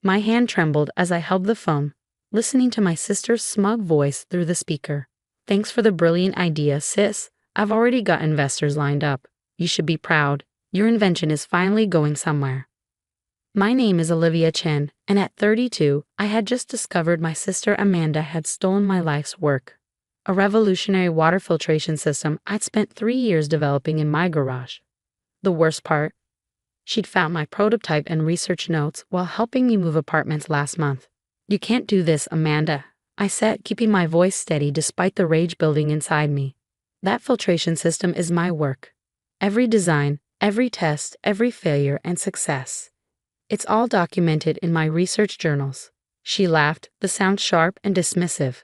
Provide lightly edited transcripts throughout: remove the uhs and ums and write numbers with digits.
My hand trembled as I held the phone, listening to my sister's smug voice through the speaker. "Thanks for the brilliant idea, sis. I've already got investors lined up. You should be proud. Your invention is finally going somewhere." My name is Olivia Chen, and at 32, I had just discovered my sister Amanda had stolen my life's work. A revolutionary water filtration system I'd spent 3 years developing in my garage. The worst part? She'd found my prototype and research notes while helping me move apartments last month. "You can't do this, Amanda," I said, keeping my voice steady despite the rage building inside me. "That filtration system is my work. Every design, every test, every failure and success. It's all documented in my research journals." She laughed, the sound sharp and dismissive.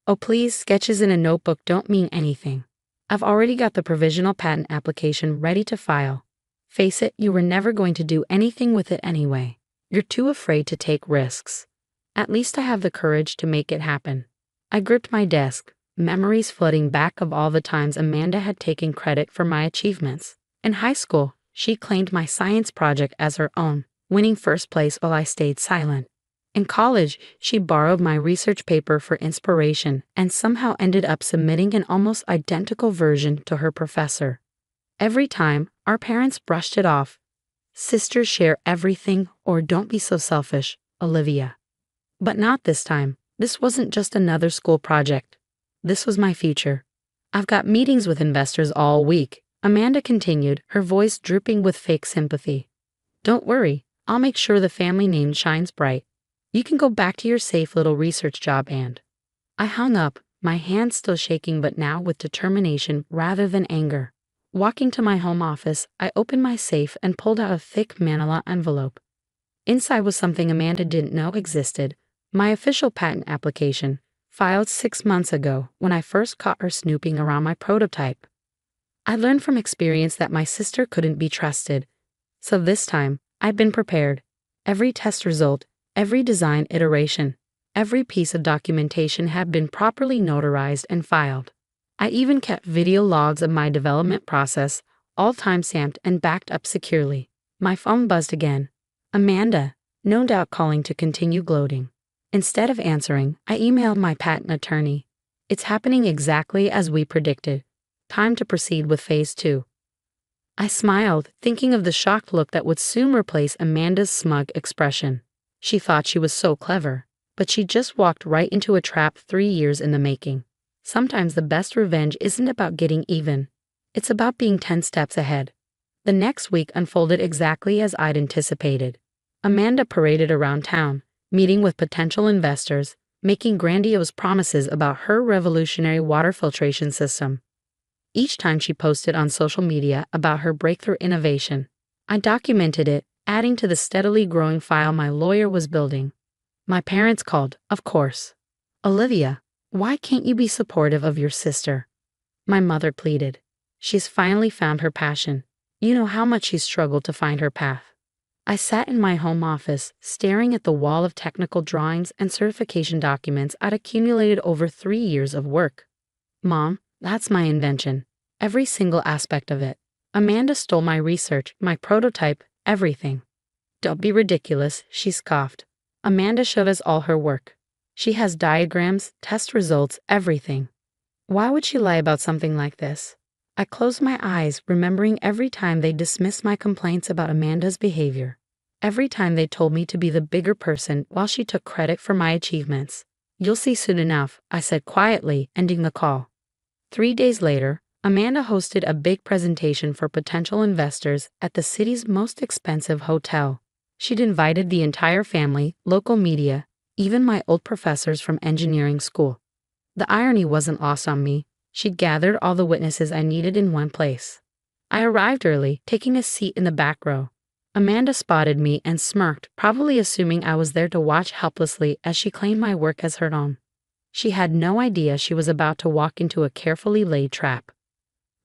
"Oh please, sketches in a notebook don't mean anything. I've already got the provisional patent application ready to file. Face it, you were never going to do anything with it anyway. You're too afraid to take risks. At least I have the courage to make it happen." I gripped my desk, memories flooding back of all the times Amanda had taken credit for my achievements. In high school, she claimed my science project as her own, winning first place while I stayed silent. In college, she borrowed my research paper for inspiration and somehow ended up submitting an almost identical version to her professor. Every time, our parents brushed it off. "Sisters share everything, or don't be so selfish, Olivia." But not this time. This wasn't just another school project. This was my future. "I've got meetings with investors all week," Amanda continued, her voice drooping with fake sympathy. "Don't worry, I'll make sure the family name shines bright. You can go back to your safe little research job and—" I hung up, my hands still shaking but now with determination rather than anger. Walking to my home office, I opened my safe and pulled out a thick manila envelope. Inside was something Amanda didn't know existed: my official patent application, filed 6 months ago when I first caught her snooping around my prototype. I learned from experience that my sister couldn't be trusted. So this time, I'd been prepared. Every test result, every design iteration, every piece of documentation had been properly notarized and filed. I even kept video logs of my development process, all time-stamped and backed up securely. My phone buzzed again. Amanda, no doubt calling to continue gloating. Instead of answering, I emailed my patent attorney. "It's happening exactly as we predicted. Time to proceed with phase 2. I smiled, thinking of the shocked look that would soon replace Amanda's smug expression. She thought she was so clever, but she just walked right into a trap 3 years in the making. Sometimes the best revenge isn't about getting even. It's about being 10 steps ahead. The next week unfolded exactly as I'd anticipated. Amanda paraded around town, meeting with potential investors, making grandiose promises about her revolutionary water filtration system. Each time she posted on social media about her breakthrough innovation, I documented it, adding to the steadily growing file my lawyer was building. My parents called, of course. "Olivia, why can't you be supportive of your sister?" My mother pleaded. "She's finally found her passion. You know how much she's struggled to find her path." I sat in my home office, staring at the wall of technical drawings and certification documents I'd accumulated over 3 years of work. "Mom, that's my invention. Every single aspect of it. Amanda stole my research, my prototype, everything." "Don't be ridiculous," she scoffed. "Amanda showed us all her work. She has diagrams, test results, everything. Why would she lie about something like this?" I closed my eyes, remembering every time they dismissed my complaints about Amanda's behavior. Every time they told me to be the bigger person while she took credit for my achievements. "You'll see soon enough," I said quietly, ending the call. 3 days later, Amanda hosted a big presentation for potential investors at the city's most expensive hotel. She'd invited the entire family, local media, even my old professors from engineering school. The irony wasn't lost on me. She'd gathered all the witnesses I needed in one place. I arrived early, taking a seat in the back row. Amanda spotted me and smirked, probably assuming I was there to watch helplessly as she claimed my work as her own. She had no idea she was about to walk into a carefully laid trap.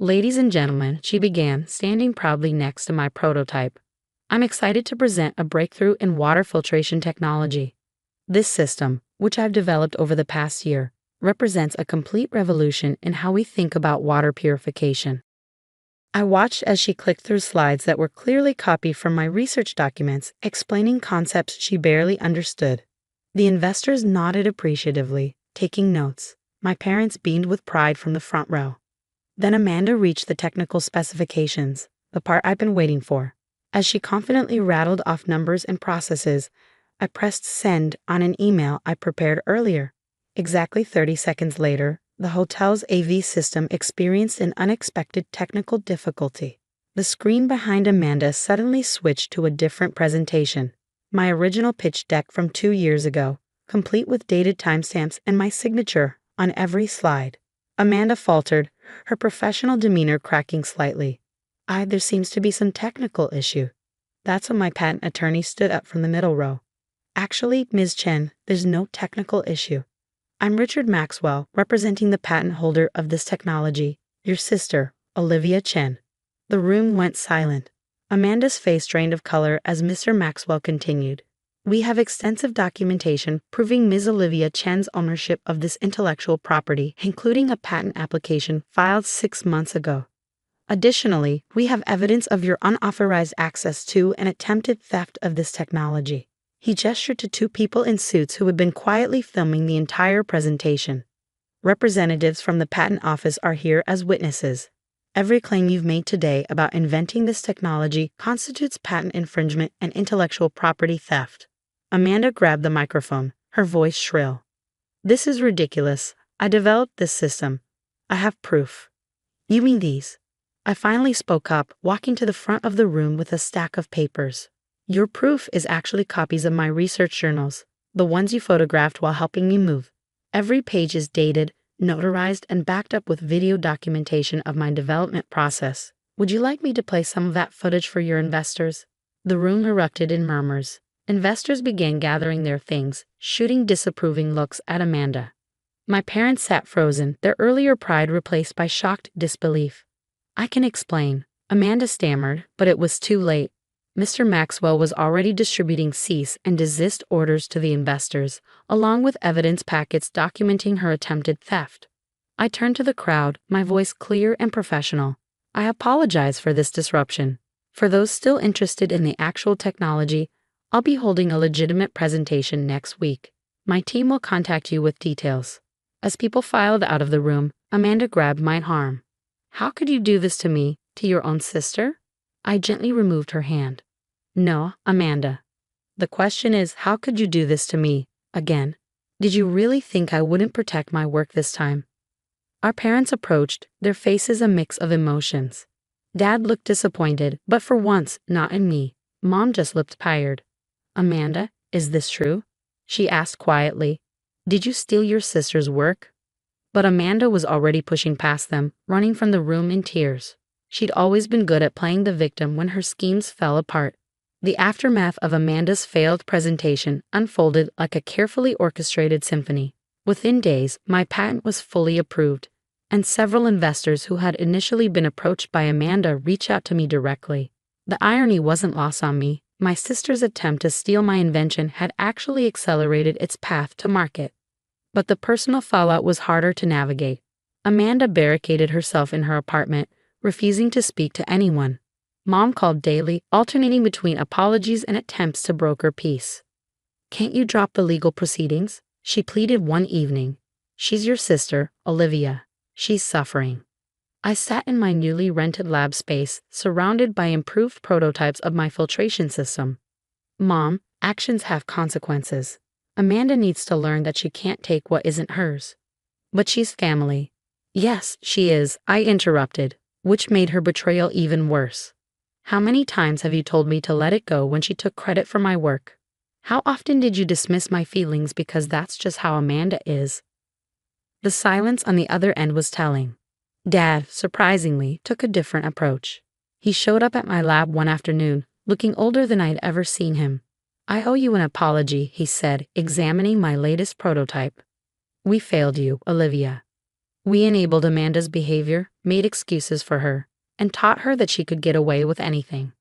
"Ladies and gentlemen," she began, standing proudly next to my prototype, "I'm excited to present a breakthrough in water filtration technology. This system, which I've developed over the past year, represents a complete revolution in how we think about water purification. I watched as she clicked through slides that were clearly copied from my research documents, explaining concepts she barely understood. The investors nodded appreciatively, taking notes. My parents beamed with pride from the front row. Then Amanda reached the technical specifications, the part I've been waiting for. As she confidently rattled off numbers and processes, I pressed send on an email I prepared earlier. Exactly 30 seconds later, the hotel's AV system experienced an unexpected technical difficulty. The screen behind Amanda suddenly switched to a different presentation. My original pitch deck from 2 years ago, complete with dated timestamps and my signature on every slide. Amanda faltered, her professional demeanor cracking slightly. There seems to be some technical issue. That's when my patent attorney stood up from the middle row. Actually, Ms. Chen, there's no technical issue. I'm Richard Maxwell, representing the patent holder of this technology, your sister, Olivia Chen. The room went silent. Amanda's face drained of color as Mr. Maxwell continued. We have extensive documentation proving Ms. Olivia Chen's ownership of this intellectual property, including a patent application filed 6 months ago. Additionally, we have evidence of your unauthorized access to and attempted theft of this technology. He gestured to 2 people in suits who had been quietly filming the entire presentation. Representatives from the patent office are here as witnesses. Every claim you've made today about inventing this technology constitutes patent infringement and intellectual property theft. Amanda grabbed the microphone, her voice shrill. This is ridiculous. I developed this system. I have proof. You mean these? I finally spoke up, walking to the front of the room with a stack of papers. Your proof is actually copies of my research journals, the ones you photographed while helping me move. Every page is dated, notarized, and backed up with video documentation of my development process. Would you like me to play some of that footage for your investors? The room erupted in murmurs. Investors began gathering their things, shooting disapproving looks at Amanda. My parents sat frozen, their earlier pride replaced by shocked disbelief. I can explain, Amanda stammered, but it was too late. Mr. Maxwell was already distributing cease and desist orders to the investors, along with evidence packets documenting her attempted theft. I turned to the crowd, my voice clear and professional. I apologize for this disruption. For those still interested in the actual technology, I'll be holding a legitimate presentation next week. My team will contact you with details. As people filed out of the room, Amanda grabbed my arm. How could you do this to me, to your own sister? I gently removed her hand. No, Amanda. The question is, how could you do this to me, again? Did you really think I wouldn't protect my work this time? Our parents approached, their faces a mix of emotions. Dad looked disappointed, but for once, not in me. Mom just looked tired. Amanda, is this true? She asked quietly. Did you steal your sister's work? But Amanda was already pushing past them, running from the room in tears. She'd always been good at playing the victim when her schemes fell apart. The aftermath of Amanda's failed presentation unfolded like a carefully orchestrated symphony. Within days, my patent was fully approved, and several investors who had initially been approached by Amanda reached out to me directly. The irony wasn't lost on me. My sister's attempt to steal my invention had actually accelerated its path to market. But the personal fallout was harder to navigate. Amanda barricaded herself in her apartment, refusing to speak to anyone. Mom called daily, alternating between apologies and attempts to broker peace. Can't you drop the legal proceedings? She pleaded one evening. She's your sister, Olivia. She's suffering. I sat in my newly rented lab space, surrounded by improved prototypes of my filtration system. Mom, actions have consequences. Amanda needs to learn that she can't take what isn't hers. But she's family. Yes, she is, I interrupted, which made her betrayal even worse. How many times have you told me to let it go when she took credit for my work? How often did you dismiss my feelings because that's just how Amanda is? The silence on the other end was telling. Dad, surprisingly, took a different approach. He showed up at my lab one afternoon, looking older than I'd ever seen him. I owe you an apology, he said, examining my latest prototype. We failed you, Olivia. We enabled Amanda's behavior, made excuses for her, and taught her that she could get away with anything.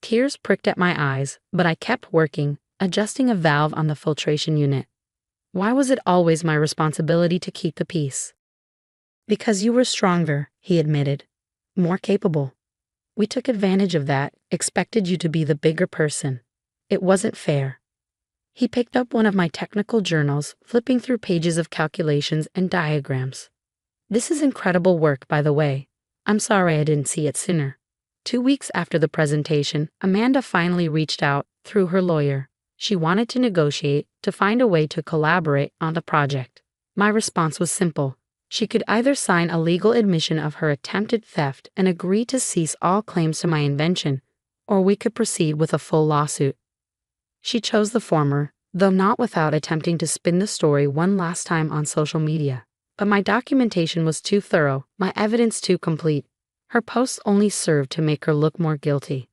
Tears pricked at my eyes, but I kept working, adjusting a valve on the filtration unit. Why was it always my responsibility to keep the peace? Because you were stronger, he admitted. More capable. We took advantage of that, expected you to be the bigger person. It wasn't fair. He picked up one of my technical journals, flipping through pages of calculations and diagrams. This is incredible work, by the way. I'm sorry I didn't see it sooner. 2 weeks after the presentation, Amanda finally reached out through her lawyer. She wanted to negotiate, to find a way to collaborate on the project. My response was simple. She could either sign a legal admission of her attempted theft and agree to cease all claims to my invention, or we could proceed with a full lawsuit. She chose the former, though not without attempting to spin the story one last time on social media. But my documentation was too thorough, my evidence too complete. Her posts only served to make her look more guilty.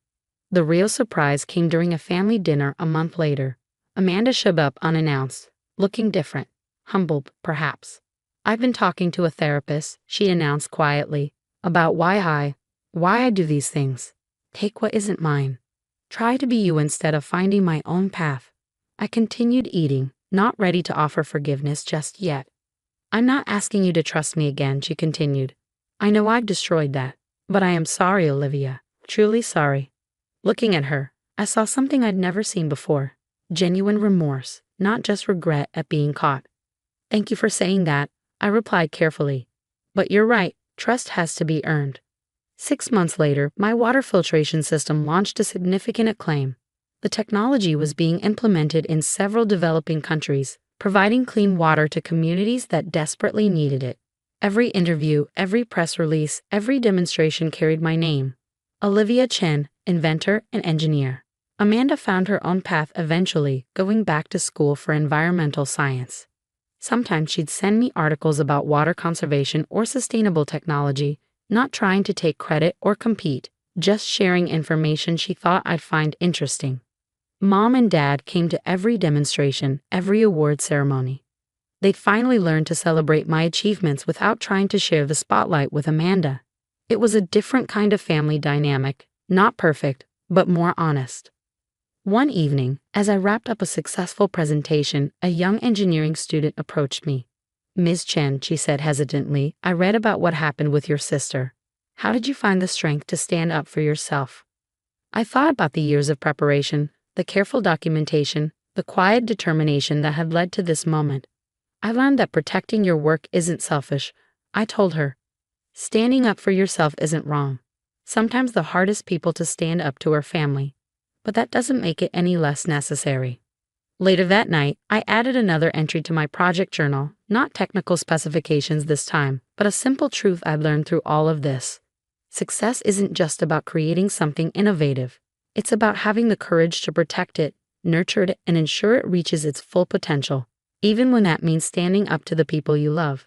The real surprise came during a family dinner a month later. Amanda showed up unannounced, looking different, humbled, perhaps. I've been talking to a therapist, she announced quietly, about why I do these things. Take what isn't mine. Try to be you instead of finding my own path. I continued eating, not ready to offer forgiveness just yet. I'm not asking you to trust me again, she continued. I know I've destroyed that, but I am sorry, Olivia, truly sorry. Looking at her, I saw something I'd never seen before. Genuine remorse, not just regret at being caught. Thank you for saying that, I replied carefully. But you're right, trust has to be earned. 6 months later, my water filtration system launched to significant acclaim. The technology was being implemented in several developing countries, providing clean water to communities that desperately needed it. Every interview, every press release, every demonstration carried my name. Olivia Chen, inventor and engineer. Amanda found her own path eventually, going back to school for environmental science. Sometimes she'd send me articles about water conservation or sustainable technology, not trying to take credit or compete, just sharing information she thought I'd find interesting. Mom and Dad came to every demonstration, every award ceremony. They'd finally learned to celebrate my achievements without trying to share the spotlight with Amanda. It was a different kind of family dynamic, not perfect, but more honest. One evening, as I wrapped up a successful presentation, a young engineering student approached me. Ms. Chen, she said hesitantly, I read about what happened with your sister. How did you find the strength to stand up for yourself? I thought about the years of preparation, the careful documentation, the quiet determination that had led to this moment. I learned that protecting your work isn't selfish, I told her. Standing up for yourself isn't wrong. Sometimes the hardest people to stand up to are family, but that doesn't make it any less necessary. Later that night, I added another entry to my project journal, not technical specifications this time, but a simple truth I'd learned through all of this. Success isn't just about creating something innovative. It's about having the courage to protect it, nurture it, and ensure it reaches its full potential, even when that means standing up to the people you love.